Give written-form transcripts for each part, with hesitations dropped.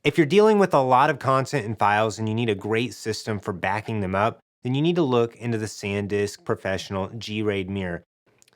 If you're dealing with a lot of content and files and you need a great system for backing them up, then you need to look into the SanDisk Professional G-RAID mirror.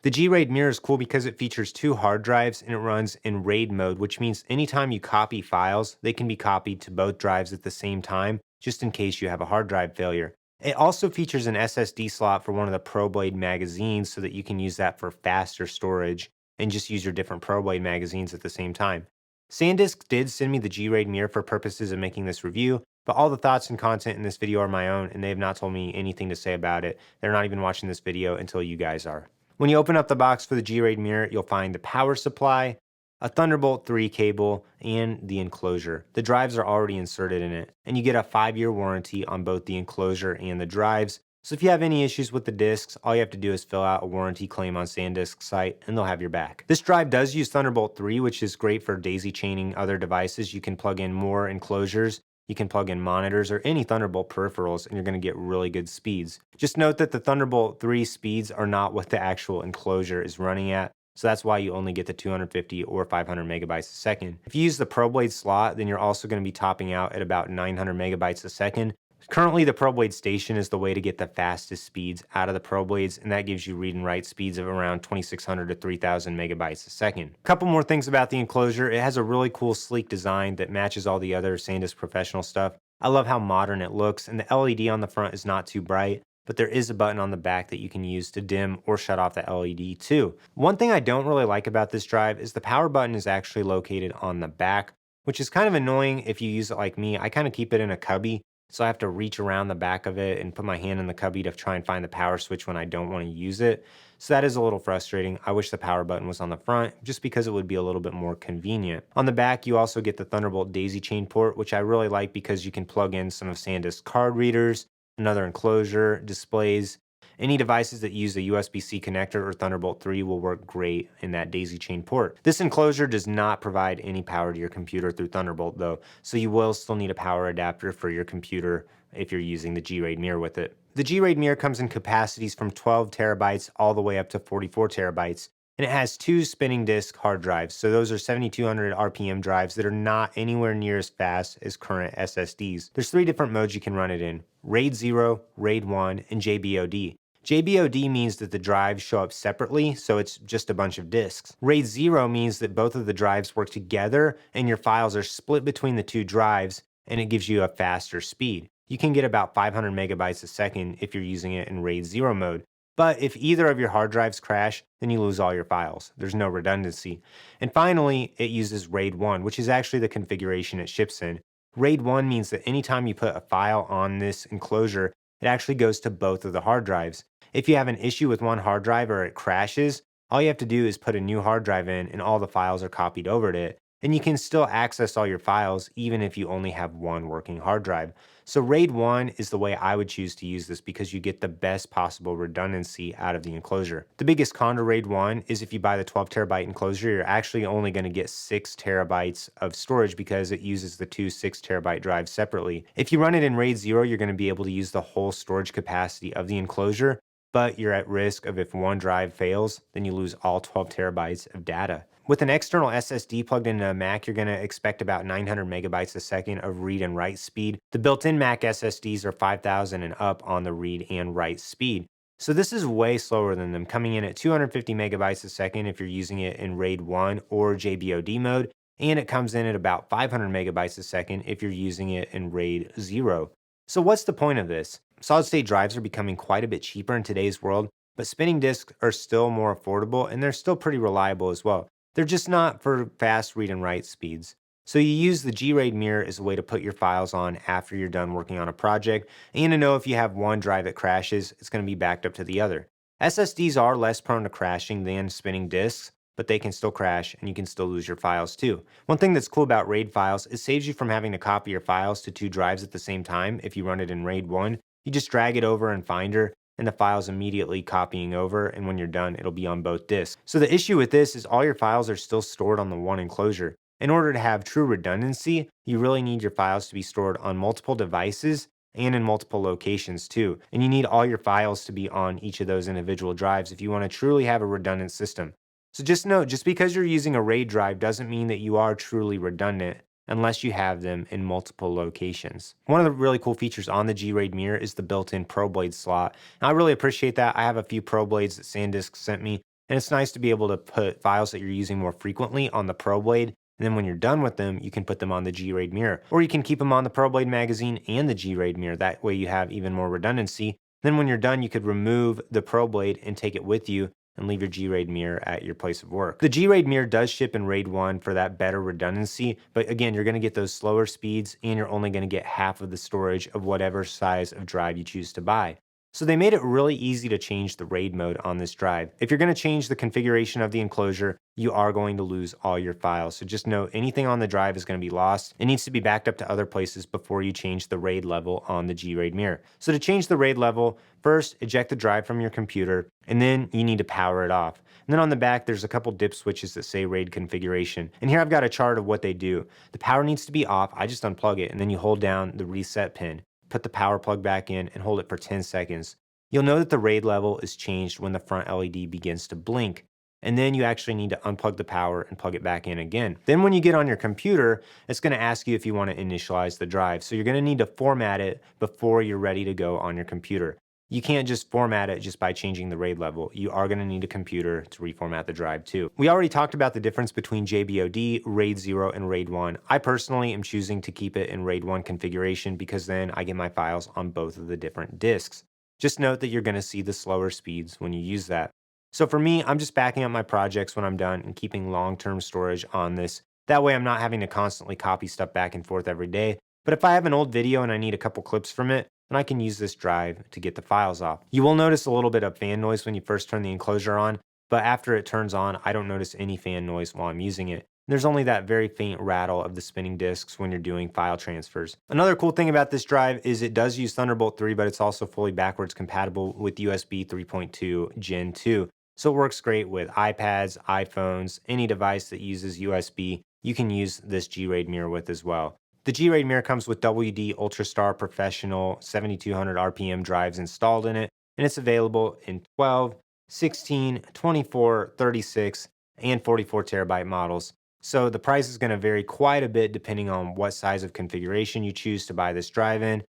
The G-RAID mirror is cool because it features two hard drives and it runs in RAID mode, which means anytime you copy files, they can be copied to both drives at the same time, just in case you have a hard drive failure. It also features an SSD slot for one of the ProBlade magazines so that you can use that for faster storage and just use your different ProBlade magazines at the same time. SanDisk did send me the G-RAID mirror for purposes of making this review, but all the thoughts and content in this video are my own and they have not told me anything to say about it. They're not even watching this video until you guys are. When you open up the box for the G-RAID mirror, you'll find the power supply, a Thunderbolt 3 cable, and the enclosure. The drives are already inserted in it, and you get a 5-year warranty on both the enclosure and the drives. So if you have any issues with the discs, all you have to do is fill out a warranty claim on SanDisk's site, and they'll have your back. This drive does use Thunderbolt 3, which is great for daisy chaining other devices. You can plug in more enclosures, you can plug in monitors or any Thunderbolt peripherals, and you're going to get really good speeds. Just note that the Thunderbolt 3 speeds are not what the actual enclosure is running at, so that's why you only get the 250 or 500 megabytes a second. If you use the ProBlade slot, then you're also going to be topping out at about 900 megabytes a second. Currently, the ProBlade station is the way to get the fastest speeds out of the ProBlades, and that gives you read and write speeds of around 2600 to 3000 megabytes a second. A couple more things about the enclosure. It has a really cool, sleek design that matches all the other SanDisk Professional stuff. I love how modern it looks, and the LED on the front is not too bright, but there is a button on the back that you can use to dim or shut off the LED too. One thing I don't really like about this drive is the power button is actually located on the back, which is kind of annoying if you use it like me. I kind of keep it in a cubby, so I have to reach around the back of it and put my hand in the cubby to try and find the power switch when I don't want to use it. So that is a little frustrating. I wish the power button was on the front just because it would be a little bit more convenient. On the back, you also get the Thunderbolt daisy chain port, which I really like because you can plug in some of SanDisk's card readers, another enclosure, displays. Any devices that use a USB-C connector or Thunderbolt 3 will work great in that daisy chain port. This enclosure does not provide any power to your computer through Thunderbolt though, so you will still need a power adapter for your computer if you're using the G-RAID mirror with it. The G-RAID mirror comes in capacities from 12 terabytes all the way up to 44 terabytes, and it has two spinning disk hard drives, so those are 7200 RPM drives that are not anywhere near as fast as current SSDs. There's 3 different modes you can run it in: RAID 0, RAID 1, and JBOD. JBOD means that the drives show up separately, so it's just a bunch of disks. RAID 0 means that both of the drives work together and your files are split between the two drives, and it gives you a faster speed. You can get about 500 megabytes a second if you're using it in RAID 0 mode. But if either of your hard drives crash, then you lose all your files. There's no redundancy. And finally, it uses RAID 1, which is actually the configuration it ships in. RAID 1 means that anytime you put a file on this enclosure, it actually goes to both of the hard drives. If you have an issue with one hard drive or it crashes, all you have to do is put a new hard drive in and all the files are copied over to it. And you can still access all your files even if you only have one working hard drive. So RAID 1 is the way I would choose to use this because you get the best possible redundancy out of the enclosure. The biggest con to RAID 1 is if you buy the 12 terabyte enclosure, you're actually only going to get 6 terabytes of storage because it uses the two 6 terabyte drives separately. If you run it in RAID 0, you're going to be able to use the whole storage capacity of the enclosure, but you're at risk of if one drive fails, then you lose all 12 terabytes of data. With an external SSD plugged into a Mac, you're going to expect about 900 megabytes a second of read and write speed. The built-in Mac SSDs are 5000 and up on the read and write speed. So this is way slower than them, coming in at 250 megabytes a second if you're using it in RAID 1 or JBOD mode, and it comes in at about 500 megabytes a second if you're using it in RAID 0. So what's the point of this? Solid-state drives are becoming quite a bit cheaper in today's world, but spinning disks are still more affordable and they're still pretty reliable as well. They're just not for fast read and write speeds. So you use the G-RAID mirror as a way to put your files on after you're done working on a project, and to know if you have one drive that crashes, it's going to be backed up to the other. SSDs are less prone to crashing than spinning disks, but they can still crash and you can still lose your files too. One thing that's cool about RAID files, it saves you from having to copy your files to two drives at the same time if you run it in RAID 1. You just drag it over in Finder, and the file's immediately copying over, and when you're done, it'll be on both disks. So the issue with this is all your files are still stored on the one enclosure. In order to have true redundancy, you really need your files to be stored on multiple devices and in multiple locations too. And you need all your files to be on each of those individual drives if you want to truly have a redundant system. So just note, just because you're using a RAID drive doesn't mean that you are truly redundant. unless you have them in multiple locations. One of the really cool features on the G-RAID mirror is the built-in ProBlade slot. And I really appreciate that. I have a few ProBlades that SanDisk sent me, and it's nice to be able to put files that you're using more frequently on the ProBlade. And then when you're done with them, you can put them on the G-RAID mirror. Or you can keep them on the ProBlade magazine and the G-RAID mirror. That way you have even more redundancy. Then when you're done, you could remove the ProBlade and take it with you and leave your G-RAID mirror at your place of work. The G-RAID mirror does ship in RAID 1 for that better redundancy, but again, you're gonna get those slower speeds and you're only gonna get half of the storage of whatever size of drive you choose to buy. So they made it really easy to change the RAID mode on this drive. If you're gonna change the configuration of the enclosure, you are going to lose all your files. So just know anything on the drive is gonna be lost. It needs to be backed up to other places before you change the RAID level on the G-RAID mirror. So to change the RAID level, first eject the drive from your computer, and then you need to power it off. And then on the back, there's a couple dip switches that say RAID configuration. And here I've got a chart of what they do. The power needs to be off. I just unplug it, and then you hold down the reset pin. Put the power plug back in and hold it for 10 seconds. You'll know that the RAID level is changed when the front LED begins to blink. And then you actually need to unplug the power and plug it back in again. Then when you get on your computer, it's gonna ask you if you wanna initialize the drive. So you're gonna need to format it before you're ready to go on your computer. You can't just format it just by changing the RAID level. You are gonna need a computer to reformat the drive too. We already talked about the difference between JBOD, RAID 0, and RAID 1. I personally am choosing to keep it in RAID 1 configuration because then I get my files on both of the different disks. Just note that you're gonna see the slower speeds when you use that. So for me, I'm just backing up my projects when I'm done and keeping long-term storage on this. That way I'm not having to constantly copy stuff back and forth every day. But if I have an old video and I need a couple clips from it, then I can use this drive to get the files off. You will notice a little bit of fan noise when you first turn the enclosure on, but after it turns on, I don't notice any fan noise while I'm using it. There's only that very faint rattle of the spinning disks when you're doing file transfers. Another cool thing about this drive is it does use Thunderbolt 3, but it's also fully backwards compatible with USB 3.2 Gen 2. So it works great with iPads, iPhones, any device that uses USB, you can use this G-RAID mirror with as well. The G-RAID mirror comes with WD UltraStar Professional 7200 RPM drives installed in it, and it's available in 12, 16, 24, 36, and 44 terabyte models. So the price is going to vary quite a bit depending on what size of configuration you choose to buy this drive in,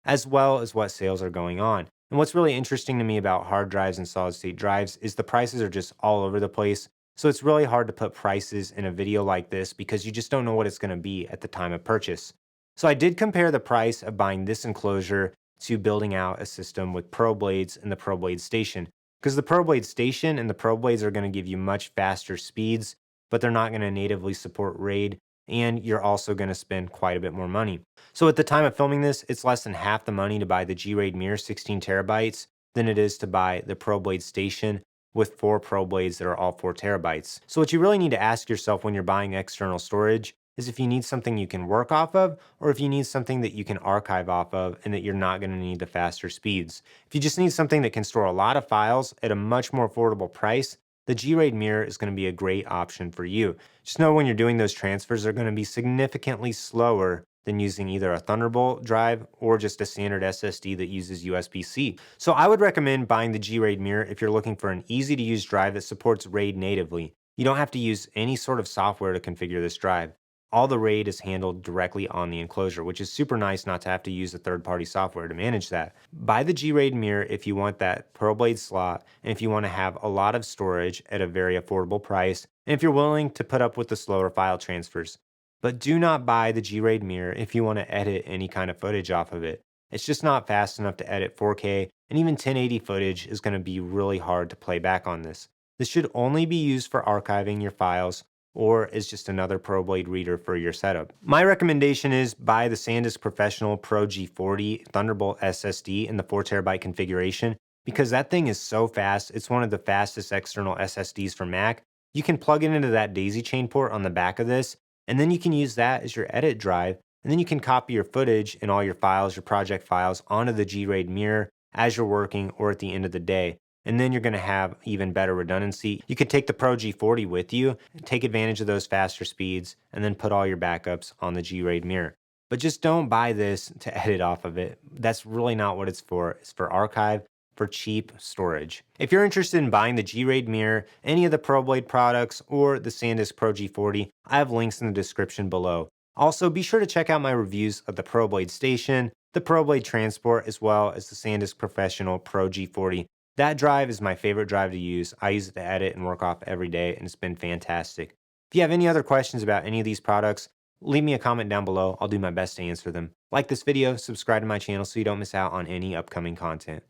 as well as what sales are going on. And what's really interesting to me about hard drives and solid state drives is the prices are just all over the place. So it's really hard to put prices in a video like this because you just don't know what it's going to be at the time of purchase. So I did compare the price of buying this enclosure to building out a system with ProBlades and the ProBlade Station. Because the ProBlade Station and the ProBlades are going to give you much faster speeds, but they're not going to natively support RAID, and you're also going to spend quite a bit more money. So at the time of filming this, it's less than half the money to buy the G-RAID mirror 16 terabytes than it is to buy the ProBlade Station with 4 ProBlades that are all 4 terabytes. So what you really need to ask yourself when you're buying external storage is if you need something you can work off of, or if you need something that you can archive off of and that you're not going to need the faster speeds. If you just need something that can store a lot of files at a much more affordable price, the G-RAID mirror is going to be a great option for you. Just know when you're doing those transfers, they're going to be significantly slower than using either a Thunderbolt drive or just a standard SSD that uses USB-C. So I would recommend buying the G-RAID mirror if you're looking for an easy-to-use drive that supports RAID natively. You don't have to use any sort of software to configure this drive. All the RAID is handled directly on the enclosure, which is super nice not to have to use a third-party software to manage that. Buy the G-RAID mirror if you want that ProBlade slot, and if you want to have a lot of storage at a very affordable price, and if you're willing to put up with the slower file transfers. But do not buy the G-RAID mirror if you want to edit any kind of footage off of it. It's just not fast enough to edit 4K, and even 1080 footage is going to be really hard to play back on this. This should only be used for archiving your files or as just another ProBlade reader for your setup. My recommendation is buy the SanDisk Professional Pro G40 Thunderbolt SSD in the 4 terabyte configuration because that thing is so fast. It's one of the fastest external SSDs for Mac. You can plug it into that daisy chain port on the back of this, and then you can use that as your edit drive, and then you can copy your footage and all your files, your project files, onto the G-RAID mirror as you're working or at the end of the day. And then you're going to have even better redundancy. You could take the Pro G40 with you, take advantage of those faster speeds, and then put all your backups on the G-RAID mirror. But just don't buy this to edit off of it. That's really not what it's for. It's for archive, for cheap storage. If you're interested in buying the G-RAID mirror, any of the ProBlade products, or the SanDisk Pro G40, I have links in the description below. Also, be sure to check out my reviews of the ProBlade Station, the ProBlade Transport, as well as the SanDisk Professional Pro G40. That drive is my favorite drive to use. I use it to edit and work off every day, and it's been fantastic. If you have any other questions about any of these products, leave me a comment down below. I'll do my best to answer them. Like this video, subscribe to my channel so you don't miss out on any upcoming content.